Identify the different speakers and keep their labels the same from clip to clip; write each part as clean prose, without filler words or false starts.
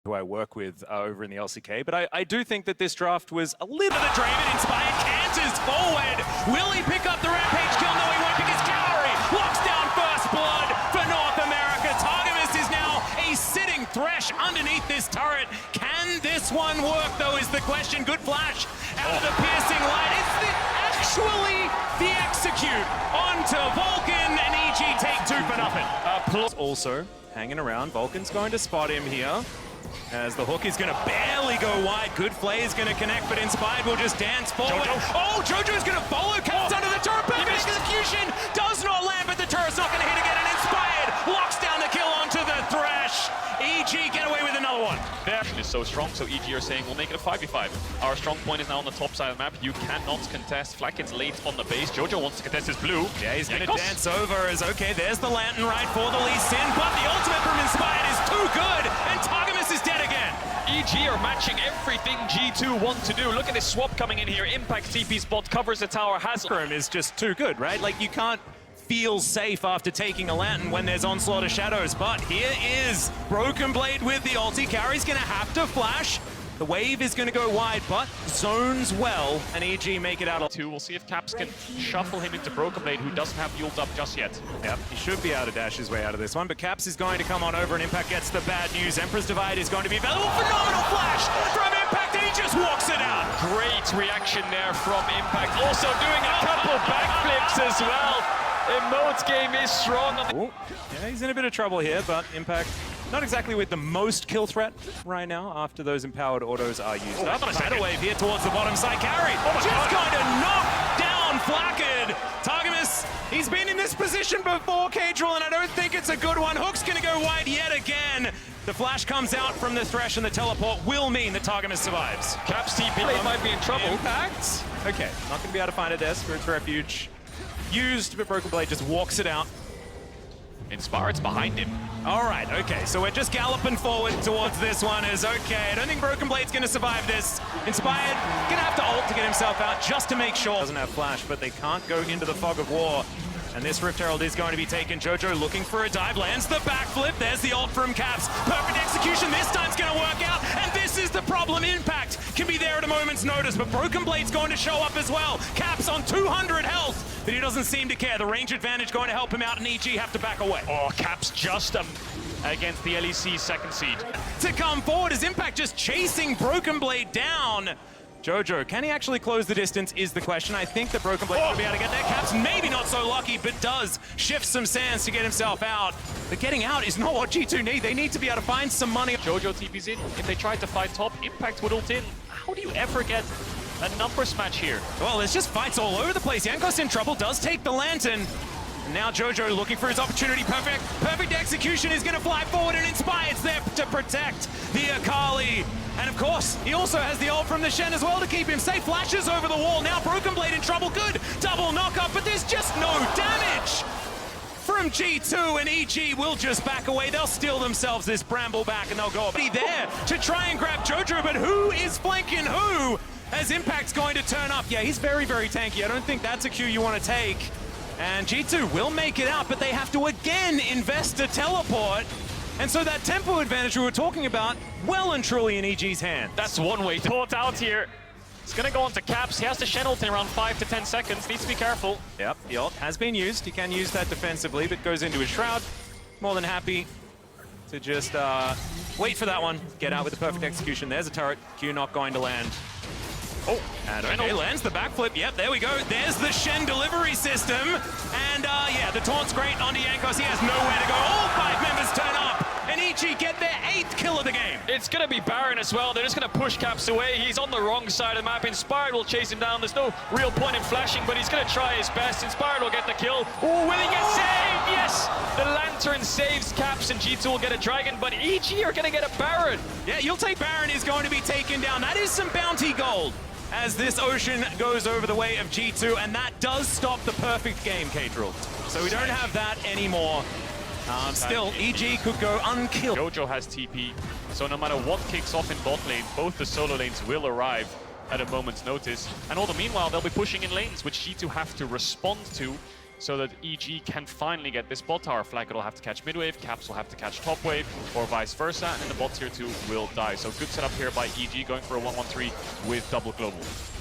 Speaker 1: who I work with over in the LCK, but I do think that this draft was a little... The Draven inspired canters forward. Will he pick up the Rampage kill? No, he won't, because Calorie locks down first blood for North America. Targamas is now a sitting Thresh underneath this turret. Can this one work, though, is the question. Good flash out of the piercing light. It's actually the execute onto Vulcan, and EG take 2 for nothing. Also hanging around. Vulcan's going to spot him here, as the hook is going to barely go wide. Good Flay is going to connect, but Inspired will just dance forward. Oh, Jojo's going to follow, comes under the turret. Perfect execution does not land, but the turret's not going to hit again, and Inspired locks down the kill onto the Thresh. EG get away with another one.
Speaker 2: Their action is so strong, so EG are saying we'll make it a 5v5. Our strong point is now on the top side of the map. You cannot contest. Flak gets late on the base. Jojo wants to contest his blue.
Speaker 1: Yeah, he's going to dance over as, okay, there's the Lantern right for the Lee Sin, but the ultimate from Inspired is too good, and Targamas is dead again.
Speaker 2: EG are matching everything G2 want to do. Look at this swap coming in here. Impact TP spot covers the tower.
Speaker 1: Hasbro is just too good, right? Like, you can't feel safe after taking a Lantern when there's Onslaught of Shadows, but here is Broken Blade with the ulti. Carry's gonna have to flash. The wave is gonna go wide, but zones well, and EG make it out.
Speaker 2: We'll see if Caps can shuffle him into Broken Blade, who doesn't have the ult up just yet.
Speaker 1: Yep, he should be able to dash his way out of this one, but Caps is going to come on over, and Impact gets the bad news. Emperor's Divide is going to be available. Phenomenal flash from Impact, and he just walks it out.
Speaker 2: Great reaction there from Impact. Also doing a couple backflips as well. Emote's game is strong.
Speaker 1: Ooh, yeah, he's in a bit of trouble here, but Impact not exactly with the most kill threat right now after those empowered autos are used up. Tidal wave here towards the bottom side. Carry just going to knock down Flakked. Targamas, he's been in this position before, Kadril, and I don't think it's a good one. Hook's going to go wide yet again. The flash comes out from the Thresh, and the teleport will mean that Targamas survives.
Speaker 2: Caps TP might be in trouble.
Speaker 1: Impact. Okay, not going to be able to find a desk for its refuge. Used, but Broken Blade just walks it out.
Speaker 2: Inspired's behind him.
Speaker 1: All right, okay, so we're just galloping forward towards this one. Is okay. I don't think Broken Blade's gonna survive this. Inspired, gonna have to ult to get himself out just to make sure. Doesn't have flash, but they can't go into the fog of war. And this Rift Herald is going to be taken. Jojo looking for a dive, lands the backflip. There's the ult from Caps. Perfect execution, this time's gonna work out. And this is the problem. Impact can be there at a moment's notice, but Broken Blade's going to show up as well. Caps on 200 health, but he doesn't seem to care. The range advantage going to help him out, and EG have to back away.
Speaker 2: Oh, Caps just against the LEC second seed.
Speaker 1: To come forward is Impact just chasing Broken Blade down. Jojo, can he actually close the distance is the question. I think that Broken Blade will be able to get there. Caps maybe not so lucky, but does shift some sands to get himself out. But getting out is not what G2 need. They need to be able to find some money.
Speaker 2: Jojo TP's in. If they tried to fight top, Impact would ult in. How do you ever get a numbers match here?
Speaker 1: Well, there's just fights all over the place. Jankos in trouble, does take the Lantern. And now Jojo looking for his opportunity. Perfect execution is going to fly forward, and Inspired's there to protect the Akali. And of course, he also has the ult from the Shen as well to keep him safe. Flashes over the wall. Now Broken Blade in trouble. Good double knockup, but there's just no damage from G2, and EG will just back away. They'll steal themselves this Bramble back, and they'll go there to try and grab Jojo, but who is flanking who? As Impact's going to turn up. Yeah, he's very, very tanky. I don't think that's a cue you want to take. And G2 will make it out, but they have to again invest a teleport. And so that tempo advantage we were talking about, well and truly in EG's hand.
Speaker 2: That's one way to port out here. It's gonna go on to Caps. He has to Shen ult in around 5 to 10 seconds. Needs to be careful.
Speaker 1: Yep, the ult has been used. He can use that defensively, but goes into his Shroud. More than happy to just wait for that one. Get out with the perfect execution. There's a turret. Q not going to land. Oh, and okay, lands the backflip. Yep, there we go. There's the Shen delivery system. And yeah, the taunt's great onto Jankos. He has nowhere to go. All 5 members turn up, and EG get their 8th kill of the game.
Speaker 2: It's gonna be Baron as well. They're just gonna push Caps away. He's on the wrong side of the map. Inspired will chase him down. There's no real point in flashing, but he's gonna try his best. Inspired will get the kill. Oh, will he get saved? Yes! The Lantern saves Caps, and G2 will get a Dragon, but EG are gonna get a Baron.
Speaker 1: Yeah, you'll take Baron is going to be taken down. That is some bounty gold, as this Ocean goes over the way of G2, and that does stop the perfect game, Kadril. So we don't have that anymore. Still, EG could go unkilled.
Speaker 2: Jojo has TP, so no matter what kicks off in bot lane, both the solo lanes will arrive at a moment's notice. And all the meanwhile, they'll be pushing in lanes, which G2 have to respond to. so that EG can finally get this bot tower flag. It'll have to catch mid wave, Caps will have to catch top wave, or vice versa, and then the bot tier 2 will die. So good setup here by EG, going for a 1-1-3 with double global.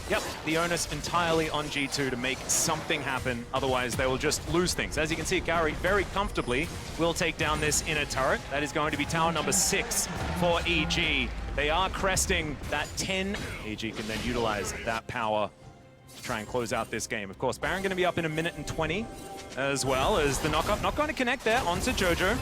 Speaker 1: Yep, the onus entirely on G2 to make something happen, otherwise they will just lose things. As you can see, Gary very comfortably will take down this inner turret. That is going to be tower number 6 for EG. They are cresting that 10. EG can then utilize that power to try and close out this game. Of course, Baron going to be up in 1 minute and 20, as well as the knock-up. Not going to connect there onto Jojo.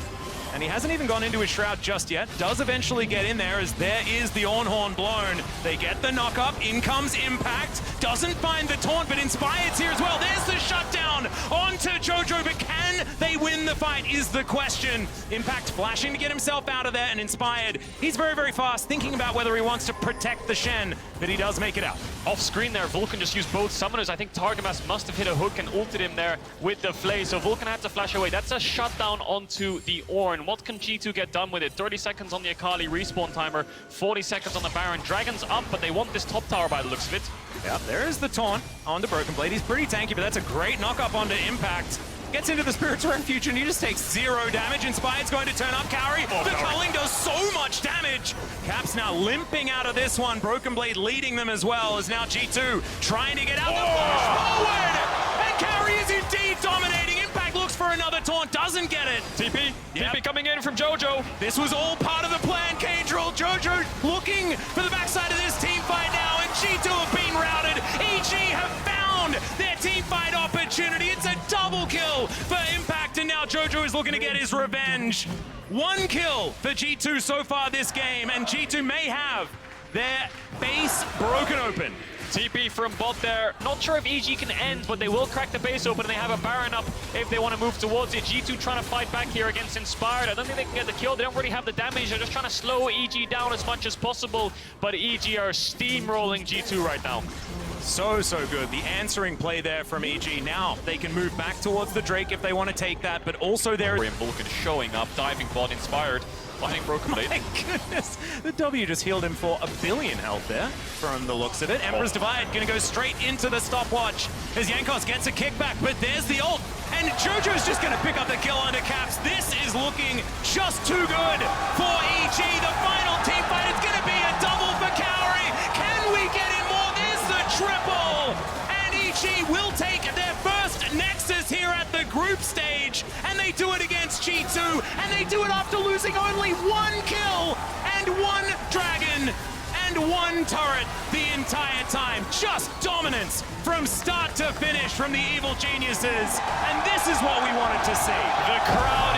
Speaker 1: And he hasn't even gone into his shroud just yet. Does eventually get in there as there is the Ornhorn blown. They get the knock-up. In comes Impact. Doesn't find the taunt, but Inspired's here as well. There's the shutdown onto Jojo, but can they win the fight is the question. Impact flashing to get himself out of there, and Inspired, he's very, very fast, thinking about whether he wants to protect the Shen, but he does make it out.
Speaker 2: Off screen there, Vulcan just used both summoners. I think Targamas must have hit a hook and ulted him there with the Flay, so Vulcan had to flash away. That's a shutdown onto the Ornn. What can G2 get done with it? 30 seconds on the Akali respawn timer, 40 seconds on the Baron. Dragon's up, but they want this top tower by the looks of it.
Speaker 1: Yep, there is the taunt onto Broken Blade. He's pretty tanky, but that's a great knock-up onto Impact. Gets into the Spirit's Refuge, and he just takes 0 damage. Inspired's going to turn up Cowrie. The culling does so much damage. Caps now limping out of this one. Broken Blade leading them as well, as now G2 trying to get out the push forward. And Cowrie is indeed dominating. Impact looks for another taunt, doesn't get it.
Speaker 2: TP,
Speaker 1: Yep.
Speaker 2: TP coming in from Jojo.
Speaker 1: This was all part of the plan, Caedrel. Jojo looking for the backside of this team fight now, and G2 have been routed. EG have found their team fight opportunity. It's a double kill for Impact, and now Jojo is looking to get his revenge. 1 kill for G2 so far this game, and G2 may have their base broken open.
Speaker 2: TP from bot there. Not sure if EG can end, but they will crack the base open, and they have a Baron up if they want to move towards it. G2 trying to fight back here against Inspired. I don't think they can get the kill. They don't really have the damage. They're just trying to slow EG down as much as possible, but EG are steamrolling G2 right now.
Speaker 1: So good. The answering play there from EG. Now they can move back towards the Drake if they want to take that, but also there is
Speaker 2: Vulcan showing up, diving bot Inspired, finding Broken Blade.
Speaker 1: My goodness, the W just healed him for 1 billion health there, from the looks of it. Emperor's Divide gonna go straight into the stopwatch as Jankos gets a kickback, but there's the ult, and Jojo's just gonna pick up the kill under Caps. This is looking just too good for EG. The final team fight, it's gonna be a double for Cowrie. Can we get in more? There's the triple, and EG will take their first Nexus here at the group stage, and they do it against G2, and they do it after losing only 1 kill and 1 dragon and 1 turret the entire time. Just dominance from start to finish from the Evil Geniuses, and this is what we wanted to see.
Speaker 2: The crowd